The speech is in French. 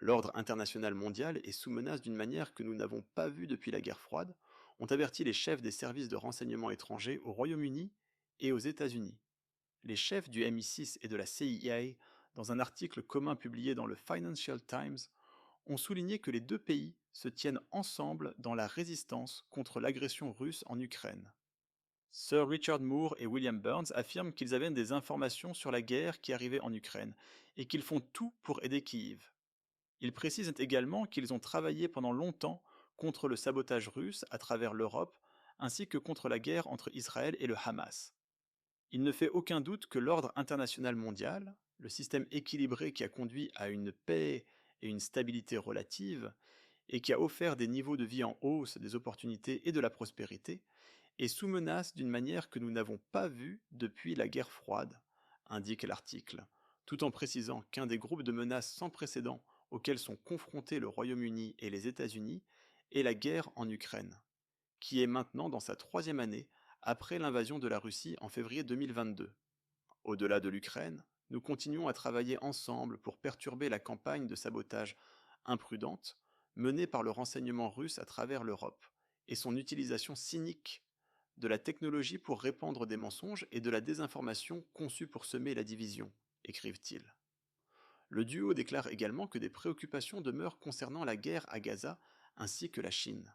L'ordre international mondial est sous menace d'une manière que nous n'avons pas vue depuis la guerre froide, ont averti les chefs des services de renseignement étrangers au Royaume-Uni et aux États-Unis. Les chefs du MI6 et de la CIA, dans un article commun publié dans le Financial Times, ont souligné que les deux pays se tiennent ensemble dans la résistance contre l'agression russe en Ukraine. Sir Richard Moore et William Burns affirment qu'ils avaient des informations sur la guerre qui arrivait en Ukraine et qu'ils font tout pour aider Kiev. Ils précisent également qu'ils ont travaillé pendant longtemps contre le sabotage russe à travers l'Europe ainsi que contre la guerre entre Israël et le Hamas. Il ne fait aucun doute que l'ordre international mondial, le système équilibré qui a conduit à une paix et une stabilité relative, et qui a offert des niveaux de vie en hausse, des opportunités et de la prospérité, est sous menace d'une manière que nous n'avons pas vue depuis la guerre froide, indique l'article, tout en précisant qu'un des groupes de menaces sans précédent auxquels sont confrontés le Royaume-Uni et les États-Unis est la guerre en Ukraine, qui est maintenant dans sa troisième année après l'invasion de la Russie en février 2022. Au-delà de l'Ukraine, nous continuons à travailler ensemble pour perturber la campagne de sabotage imprudente menée par le renseignement russe à travers l'Europe et son utilisation cynique de la technologie pour répandre des mensonges et de la désinformation conçue pour semer la division, écrivent-ils. Le duo déclare également que des préoccupations demeurent concernant la guerre à Gaza ainsi que la Chine.